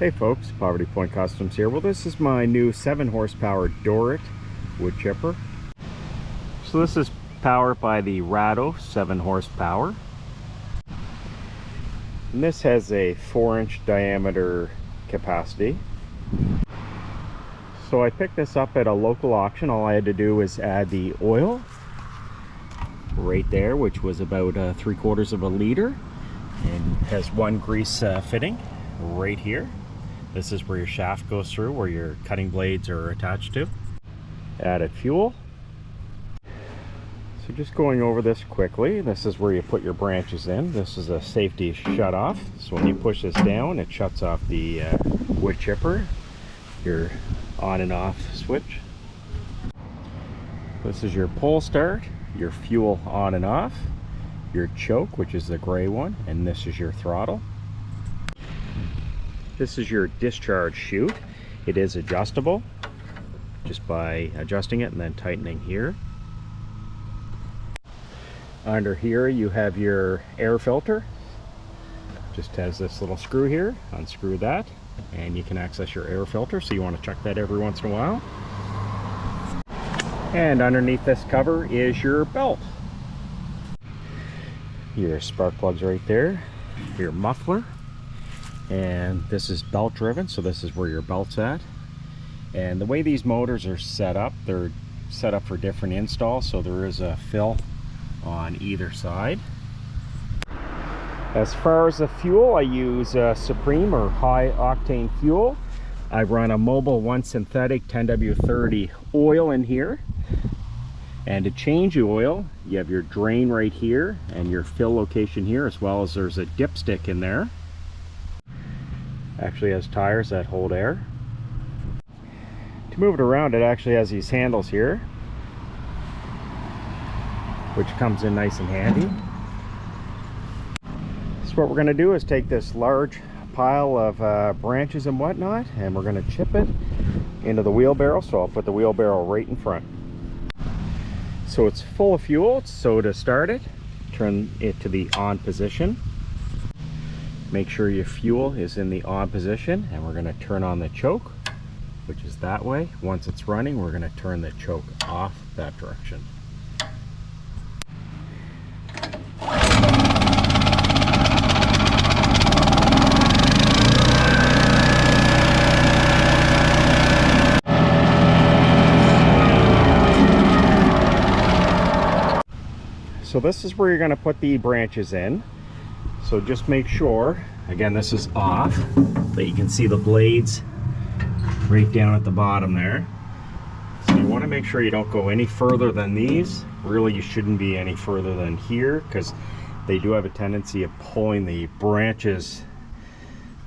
Hey folks, Poverty Point Customs here. Well, this is my new 7 horsepower Dorite wood chipper. So this is powered by the Rato 7 horsepower. And this has a 4-inch diameter capacity. So I picked this up at a local auction. All I had to do was add the oil right there, which was about 3/4 of a liter, and has one grease fitting right here. This is where your shaft goes through, where your cutting blades are attached to. Added fuel. So just going over this quickly, this is where you put your branches in. This is a safety shut off. So when you push this down, it shuts off the wood chipper, your on and off switch. This is your pull start, your fuel on and off, your choke, which is the gray one, and this is your throttle. This is your discharge chute. It is adjustable just by adjusting it and then tightening here. Under here you have your air filter. Just has this little screw here. Unscrew that and you can access your air filter, so you want to check that every once in a while. And underneath this cover is your belt. Your spark plugs right there, your muffler. And this is belt driven, so this is where your belt's at. And the way these motors are set up, they're set up for different installs, so there is a fill on either side. As far as the fuel, I use Supreme or high octane fuel. I run a Mobil 1 synthetic 10W30 oil in here. And to change the oil, you have your drain right here and your fill location here, as well as there's a dipstick in there. Actually has tires that hold air. To move it around, it actually has these handles here, which comes in nice and handy. So what we're going to do is take this large pile of branches and whatnot, and we're going to chip it into the wheelbarrow. So I'll put the wheelbarrow right in front. So it's full of fuel, so to start it, turn it to the on position. Make sure your fuel is in the on position, and we're going to turn on the choke, which is that way. Once it's running, we're going to turn the choke off that direction. So this is where you're going to put the branches in. So just make sure, again, this is off, but you can see the blades right down at the bottom there. So you want to make sure you don't go any further than these. Really, you shouldn't be any further than here, because they do have a tendency of pulling the branches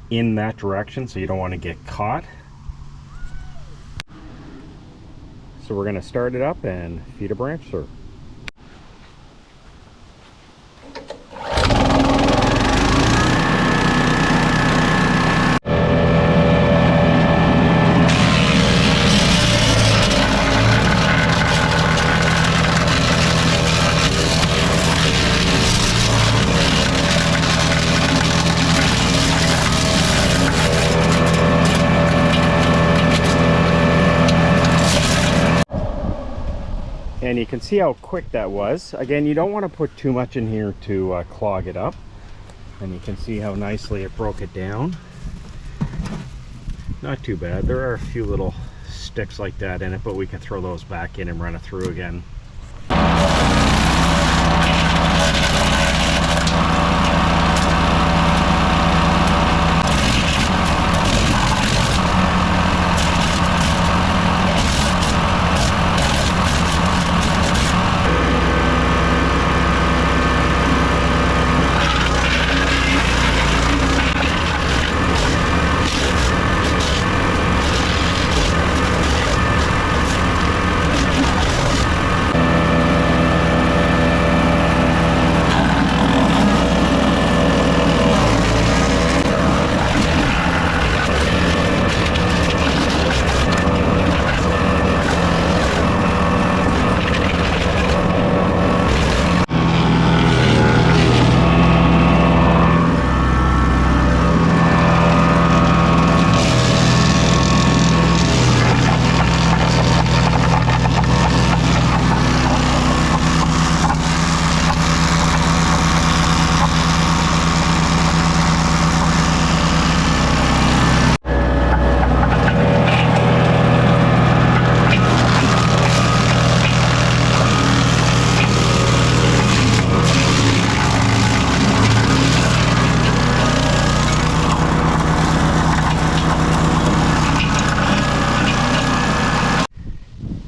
in that direction, so you don't want to get caught. So we're going to start it up and feed a branch through. And you can see how quick that was. Again, you don't want to put too much in here to clog it up. And you can see how nicely it broke it down. Not too bad. There are a few little sticks like that in it, but we can throw those back in and run it through again.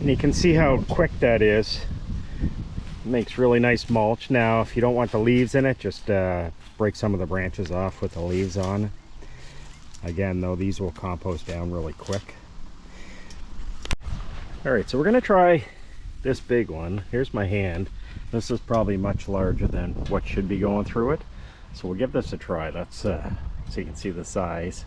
And you can see how quick that is. It makes really nice mulch. Now if you don't want the leaves in it, just break some of the branches off with the leaves on. Again though, these will compost down really quick. Alright, so we're going to try this big one. Here's my hand. This is probably much larger than what should be going through it. So we'll give this a try. That's so you can see the size.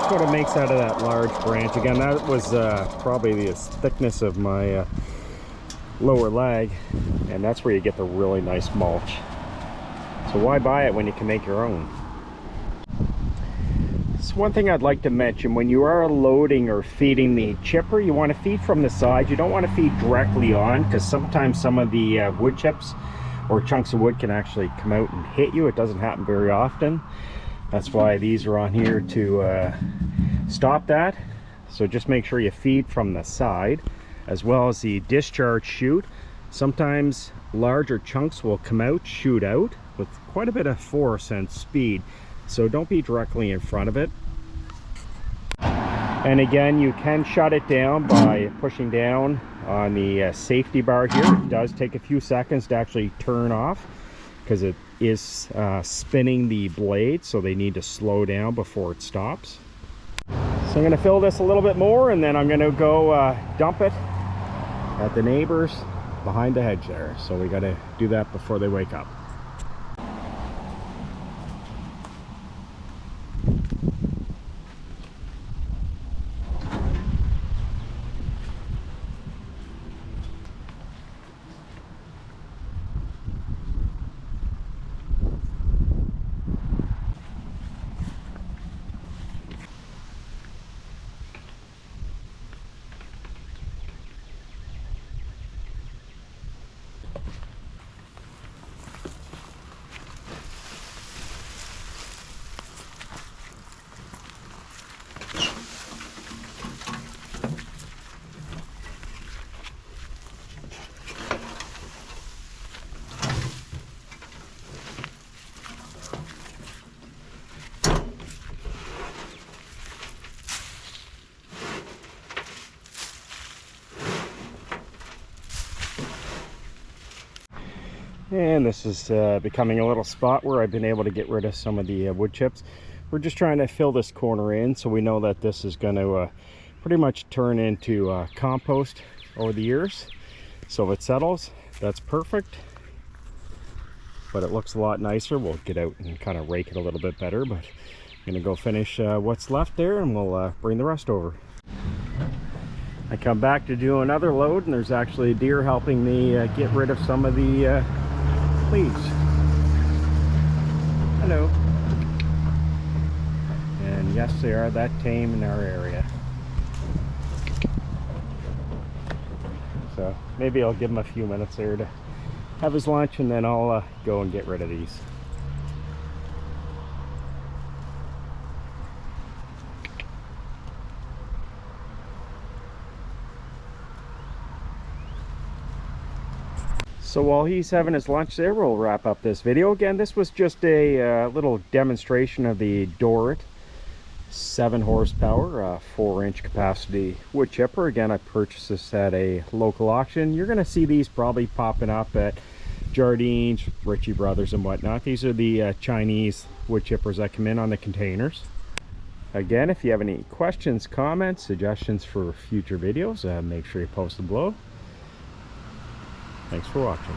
What it makes out of that large branch. Again, that was probably the thickness of my lower leg, and that's where you get the really nice mulch. So why buy it when you can make your own? So one thing I'd like to mention, when you are loading or feeding the chipper, you want to feed from the side. You don't want to feed directly on, because sometimes some of the wood chips or chunks of wood can actually come out and hit you. It doesn't happen very often. That's why these are on here to stop that. So just make sure you feed from the side, as well as the discharge chute. Sometimes larger chunks will come out, shoot out with quite a bit of force and speed. So don't be directly in front of it. And again, you can shut it down by pushing down on the safety bar here. It does take a few seconds to actually turn off, because it is spinning the blade, so they need to slow down before it stops. So I'm going to fill this a little bit more, and then I'm going to go dump it at the neighbors behind the hedge there. So we got to do that before they wake up. And this is becoming a little spot where I've been able to get rid of some of the wood chips. We're just trying to fill this corner in, so we know that this is going to pretty much turn into compost over the years. So if it settles, that's perfect. But it looks a lot nicer. We'll get out and kind of rake it a little bit better, but I'm going to go finish what's left there, and we'll bring the rest over. I come back to do another load, and there's actually a deer helping me get rid of some of the leaves. Hello. And yes, they are that tame in our area. So maybe I'll give him a few minutes there to have his lunch, and then I'll go and get rid of these. So while he's having his lunch there, we'll wrap up this video. Again, this was just a little demonstration of the Dorite 7 horsepower, 4-inch capacity wood chipper. Again, I purchased this at a local auction. You're going to see these probably popping up at Jardines, Ritchie Brothers and whatnot. These are the Chinese wood chippers that come in on the containers. Again, if you have any questions, comments, suggestions for future videos, make sure you post them below. Thanks for watching.